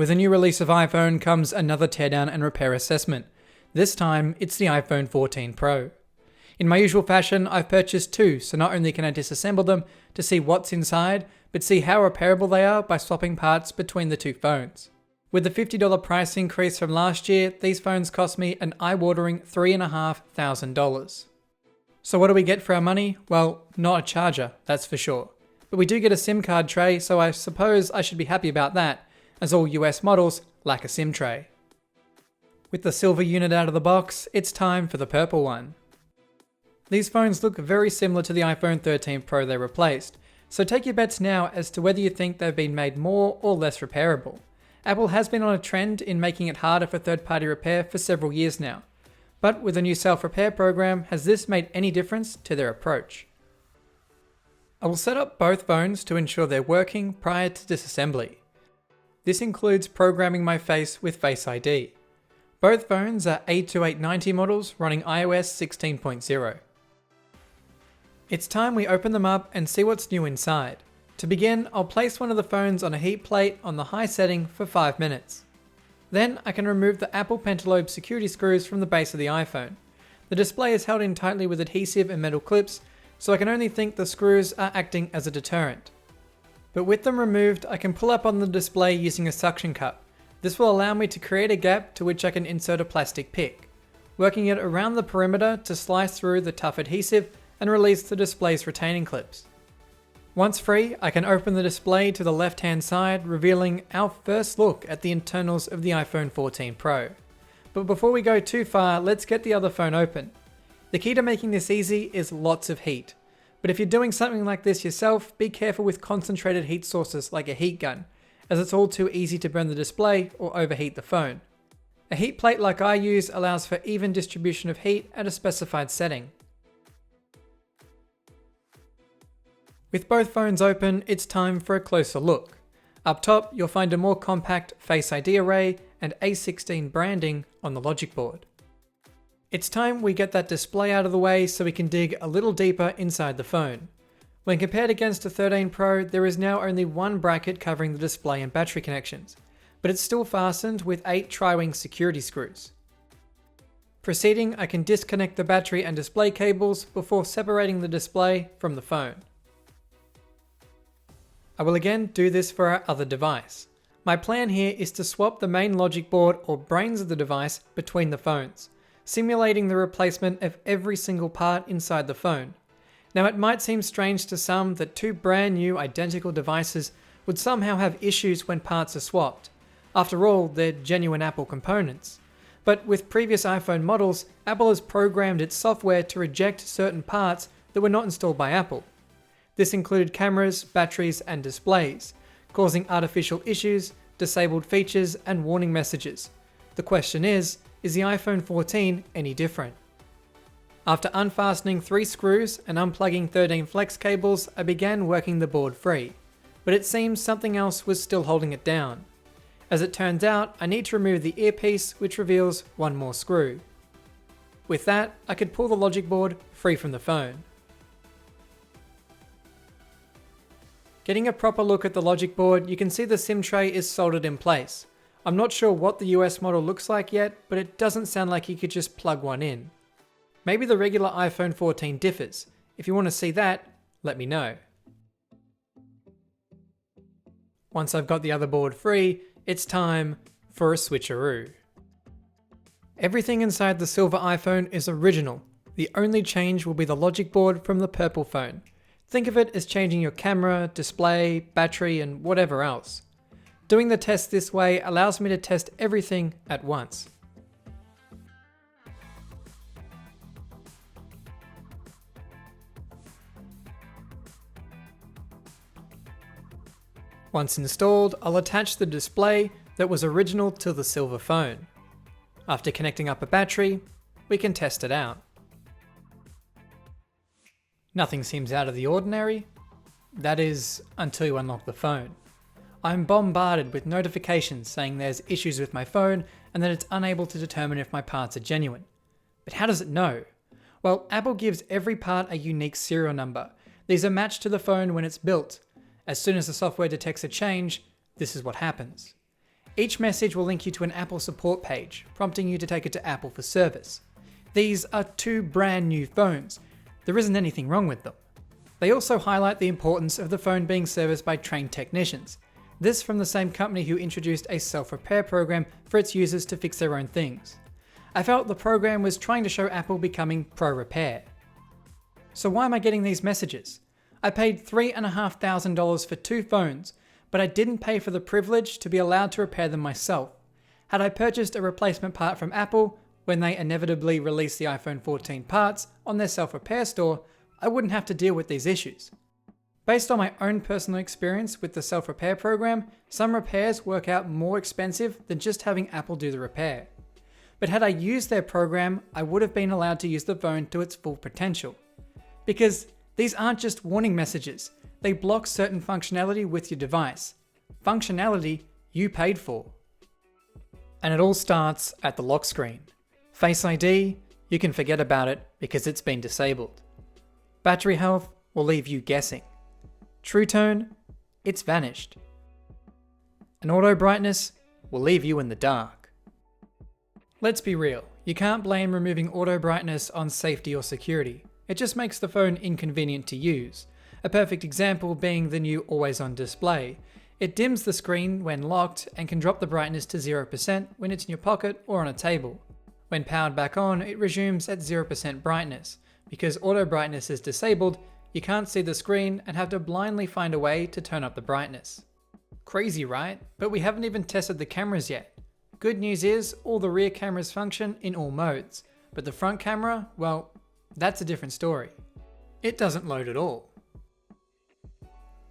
With a new release of iPhone comes another teardown and repair assessment. This time, it's the iPhone 14 Pro. In my usual fashion, I've purchased two, so not only can I disassemble them to see what's inside, but see how repairable they are by swapping parts between the two phones. With the $50 price increase from last year, these phones cost me an eye-watering $3,500. So what do we get for our money? Well, not a charger, that's for sure. But we do get a SIM card tray, so I suppose I should be happy about that, as all US models lack a SIM tray. With the silver unit out of the box, it's time for the purple one. These phones look very similar to the iPhone 13 Pro they replaced, so take your bets now as to whether you think they've been made more or less repairable. Apple has been on a trend in making it harder for third-party repair for several years now. But with a new self-repair program, has this made any difference to their approach? I will set up both phones to ensure they're working prior to disassembly. This includes programming my face with Face ID. Both phones are A2890 models running iOS 16.0. It's time we open them up and see what's new inside. To begin, I'll place one of the phones on a heat plate on the high setting for 5 minutes. Then I can remove the Apple Pentalobe security screws from the base of the iPhone. The display is held in tightly with adhesive and metal clips, so I can only think the screws are acting as a deterrent. But with them removed, I can pull up on the display using a suction cup. This will allow me to create a gap to which I can insert a plastic pick, working it around the perimeter to slice through the tough adhesive and release the display's retaining clips. Once free, I can open the display to the left-hand side, revealing our first look at the internals of the iPhone 14 Pro. But before we go too far, let's get the other phone open. The key to making this easy is lots of heat. But if you're doing something like this yourself, be careful with concentrated heat sources like a heat gun, as it's all too easy to burn the display or overheat the phone. A heat plate like I use allows for even distribution of heat at a specified setting. With both phones open, it's time for a closer look. Up top, you'll find a more compact Face ID array and A16 branding on the logic board. It's time we get that display out of the way so we can dig a little deeper inside the phone. When compared against the 13 Pro, there is now only one bracket covering the display and battery connections, but it's still fastened with 8 tri-wing security screws. Proceeding, I can disconnect the battery and display cables before separating the display from the phone. I will again do this for our other device. My plan here is to swap the main logic board or brains of the device between the phones, simulating the replacement of every single part inside the phone. Now it might seem strange to some that two brand new identical devices would somehow have issues when parts are swapped. After all, they're genuine Apple components. But with previous iPhone models, Apple has programmed its software to reject certain parts that were not installed by Apple. This included cameras, batteries, and displays, causing artificial issues, disabled features, and warning messages. The question is the iPhone 14 any different? After unfastening 3 screws and unplugging 13 flex cables, I began working the board free, but it seems something else was still holding it down. As it turns out, I need to remove the earpiece, which reveals one more screw. With that, I could pull the logic board free from the phone. Getting a proper look at the logic board, you can see the SIM tray is soldered in place. I'm not sure what the US model looks like yet, but it doesn't sound like you could just plug one in. Maybe the regular iPhone 14 differs. If you want to see that, let me know. Once I've got the other board free, it's time for a switcheroo. Everything inside the silver iPhone is original. The only change will be the logic board from the purple phone. Think of it as changing your camera, display, battery, and whatever else. Doing the test this way allows me to test everything at once. Once installed, I'll attach the display that was original to the silver phone. After connecting up a battery, we can test it out. Nothing seems out of the ordinary. That is, until you unlock the phone. I'm bombarded with notifications saying there's issues with my phone and that it's unable to determine if my parts are genuine. But how does it know? Well, Apple gives every part a unique serial number. These are matched to the phone when it's built. As soon as the software detects a change, this is what happens. Each message will link you to an Apple support page, prompting you to take it to Apple for service. These are 2 brand new phones. There isn't anything wrong with them. They also highlight the importance of the phone being serviced by trained technicians. This from the same company who introduced a self-repair program for its users to fix their own things. I felt the program was trying to show Apple becoming pro-repair. So why am I getting these messages? I paid $3,500 for 2 phones, but I didn't pay for the privilege to be allowed to repair them myself. Had I purchased a replacement part from Apple, when they inevitably release the iPhone 14 parts on their self-repair store, I wouldn't have to deal with these issues. Based on my own personal experience with the self-repair program, some repairs work out more expensive than just having Apple do the repair. But had I used their program, I would have been allowed to use the phone to its full potential. Because these aren't just warning messages, they block certain functionality with your device. Functionality you paid for. And it all starts at the lock screen. Face ID, you can forget about it because it's been disabled. Battery health will leave you guessing. True tone, it's vanished. And auto brightness will leave you in the dark. Let's be real, you can't blame removing auto brightness on safety or security. It just makes the phone inconvenient to use. A perfect example being the new always on display. It dims the screen when locked and can drop the brightness to 0% when it's in your pocket or on a table. When powered back on, it resumes at 0% brightness. Because auto brightness is disabled, you can't see the screen and have to blindly find a way to turn up the brightness. Crazy, right? But we haven't even tested the cameras yet. Good news is, all the rear cameras function in all modes. But the front camera, well, that's a different story. It doesn't load at all.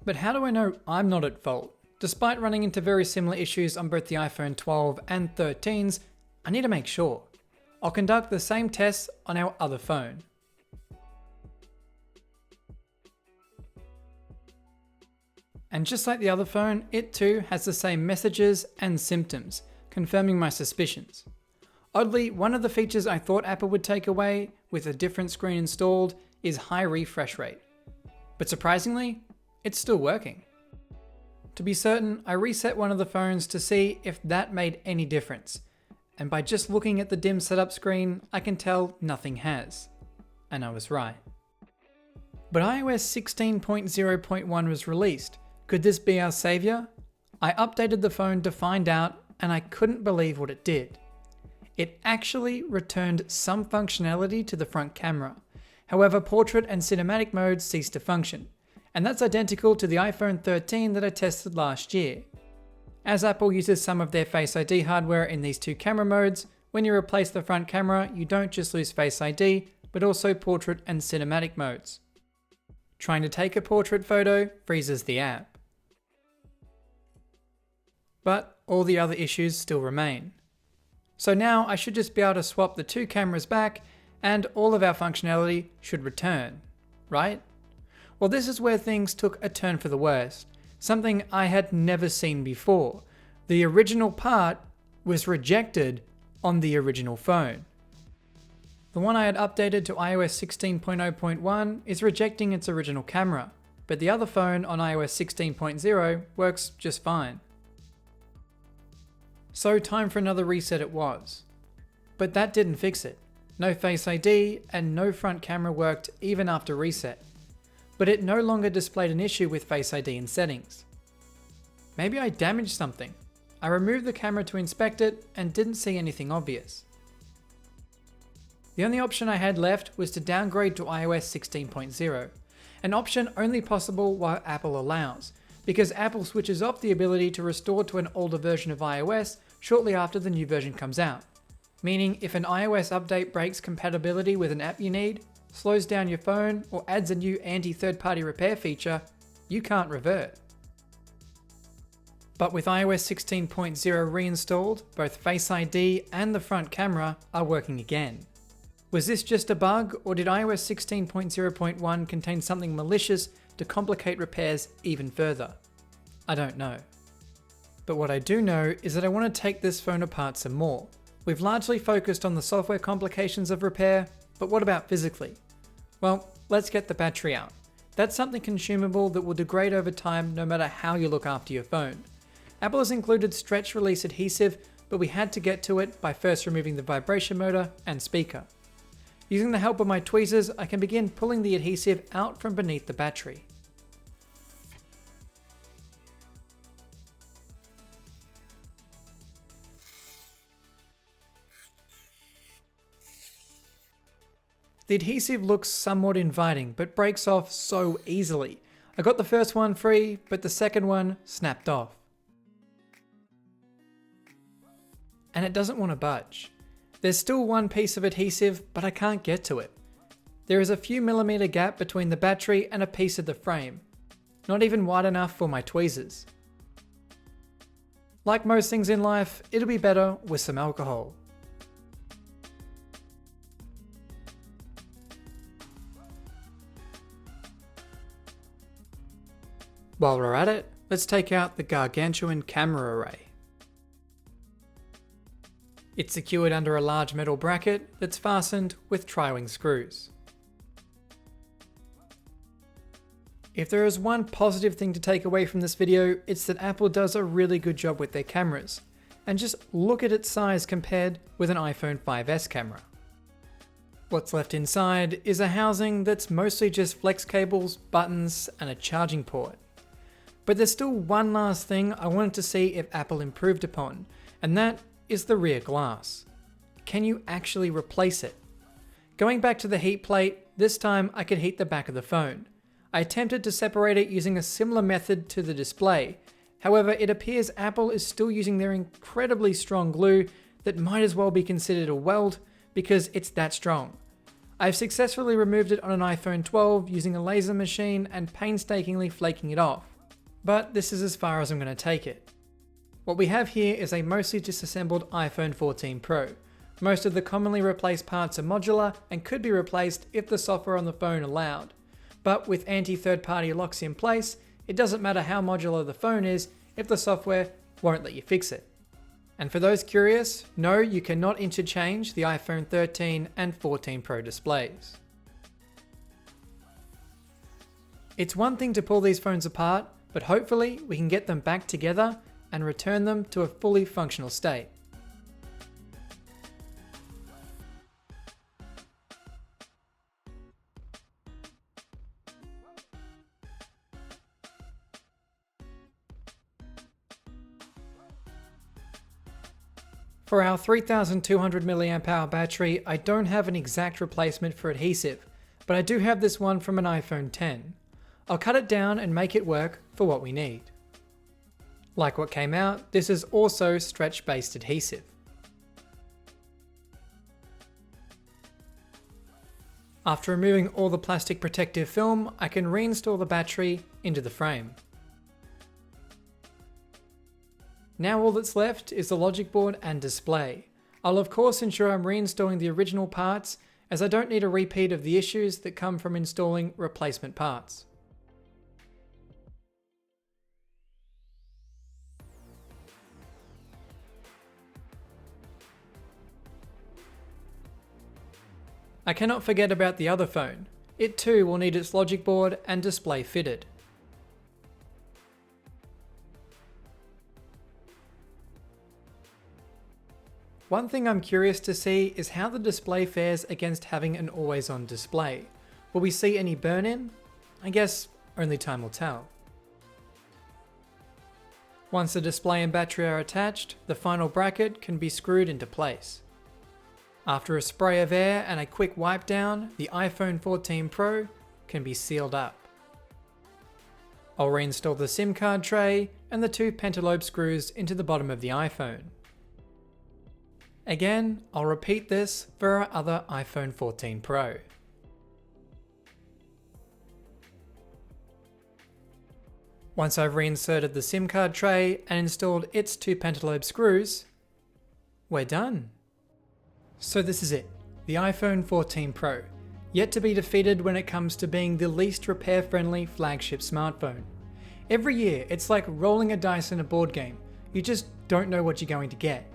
But how do I know I'm not at fault? Despite running into very similar issues on both the iPhone 12 and 13s, I need to make sure. I'll conduct the same tests on our other phone. And just like the other phone, it too has the same messages and symptoms, confirming my suspicions. Oddly, one of the features I thought Apple would take away with a different screen installed is high refresh rate. But surprisingly, it's still working. To be certain, I reset one of the phones to see if that made any difference. And by just looking at the dim setup screen, I can tell nothing has. And I was right. But iOS 16.0.1 was released. Could this be our savior? I updated the phone to find out, and I couldn't believe what it did. It actually returned some functionality to the front camera. However, portrait and cinematic modes ceased to function. And that's identical to the iPhone 13 that I tested last year. As Apple uses some of their Face ID hardware in these 2 camera modes, when you replace the front camera, you don't just lose Face ID, but also portrait and cinematic modes. Trying to take a portrait photo freezes the app. But all the other issues still remain. So now I should just be able to swap the 2 cameras back and all of our functionality should return, right? Well, this is where things took a turn for the worst. Something I had never seen before. The original part was rejected on the original phone. The one I had updated to iOS 16.0.1 is rejecting its original camera, but the other phone on iOS 16.0 works just fine. So time for another reset it was. But that didn't fix it. No Face ID and no front camera worked even after reset. But it no longer displayed an issue with Face ID in settings. Maybe I damaged something. I removed the camera to inspect it and didn't see anything obvious. The only option I had left was to downgrade to iOS 16.0, an option only possible while Apple allows, because Apple switches off the ability to restore to an older version of iOS shortly after the new version comes out. Meaning if an iOS update breaks compatibility with an app you need, slows down your phone, or adds a new anti-third-party repair feature, you can't revert. But with iOS 16.0 reinstalled, both Face ID and the front camera are working again. Was this just a bug, or did iOS 16.0.1 contain something malicious to complicate repairs even further? I don't know. But what I do know is that I want to take this phone apart some more. We've largely focused on the software complications of repair, but what about physically? Well, let's get the battery out. That's something consumable that will degrade over time no matter how you look after your phone. Apple has included stretch release adhesive, but we had to get to it by first removing the vibration motor and speaker. Using the help of my tweezers, I can begin pulling the adhesive out from beneath the battery. The adhesive looks somewhat inviting, but breaks off so easily. I got the first one free, but the second one snapped off. And it doesn't want to budge. There's still one piece of adhesive, but I can't get to it. There is a few millimeter gap between the battery and a piece of the frame. Not even wide enough for my tweezers. Like most things in life, it'll be better with some alcohol. While we're at it, let's take out the gargantuan camera array. It's secured under a large metal bracket that's fastened with tri-wing screws. If there is one positive thing to take away from this video, it's that Apple does a really good job with their cameras. And just look at its size compared with an iPhone 5S camera. What's left inside is a housing that's mostly just flex cables, buttons, and a charging port. But there's still one last thing I wanted to see if Apple improved upon, and that is the rear glass. Can you actually replace it? Going back to the heat plate, this time I could heat the back of the phone. I attempted to separate it using a similar method to the display. However, it appears Apple is still using their incredibly strong glue that might as well be considered a weld because it's that strong. I've successfully removed it on an iPhone 12 using a laser machine and painstakingly flaking it off. But this is as far as I'm going to take it. What we have here is a mostly disassembled iPhone 14 Pro. Most of the commonly replaced parts are modular and could be replaced if the software on the phone allowed. But with anti-third-party locks in place, it doesn't matter how modular the phone is if the software won't let you fix it. And for those curious, no, you cannot interchange the iPhone 13 and 14 Pro displays. It's one thing to pull these phones apart, but hopefully we can get them back together and return them to a fully functional state. For our 3200 mAh battery, I don't have an exact replacement for adhesive, but I do have this one from an iPhone 10. I'll cut it down and make it work for what we need. Like what came out, this is also stretch-based adhesive. After removing all the plastic protective film, I can reinstall the battery into the frame. Now all that's left is the logic board and display. I'll of course ensure I'm reinstalling the original parts, as I don't need a repeat of the issues that come from installing replacement parts. I cannot forget about the other phone. It too will need its logic board and display fitted. One thing I'm curious to see is how the display fares against having an always-on display. Will we see any burn-in? I guess only time will tell. Once the display and battery are attached, the final bracket can be screwed into place. After a spray of air and a quick wipe down, the iPhone 14 Pro can be sealed up. I'll reinstall the SIM card tray and the two pentalobe screws into the bottom of the iPhone. Again, I'll repeat this for our other iPhone 14 Pro. Once I've reinserted the SIM card tray and installed its two pentalobe screws, we're done. So this is it, the iPhone 14 Pro, yet to be defeated when it comes to being the least repair-friendly flagship smartphone. Every year, it's like rolling a dice in a board game. You just don't know what you're going to get.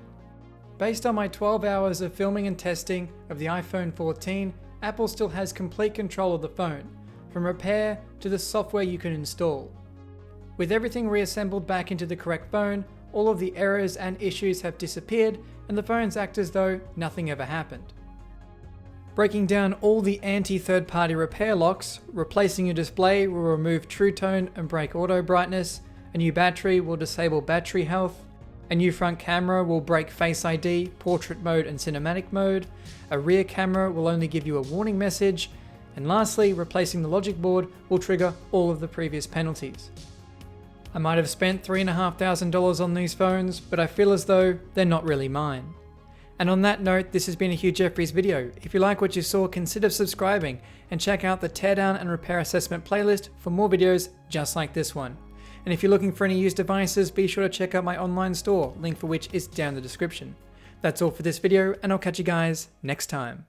Based on my 12 hours of filming and testing of the iPhone 14, Apple still has complete control of the phone, from repair to the software you can install. With everything reassembled back into the correct phone, all of the errors and issues have disappeared and the phones act as though nothing ever happened. Breaking down all the anti-third-party repair locks, replacing your display will remove True Tone and break auto brightness, a new battery will disable battery health, a new front camera will break Face ID, portrait mode and cinematic mode, a rear camera will only give you a warning message, and lastly, replacing the logic board will trigger all of the previous penalties. I might have spent $3,500 on these phones, but I feel as though they're not really mine. And on that note, this has been a Hugh Jeffries video. If you like what you saw, consider subscribing and check out the Teardown and Repair Assessment playlist for more videos just like this one. And if you're looking for any used devices, be sure to check out my online store, link for which is down in the description. That's all for this video, and I'll catch you guys next time.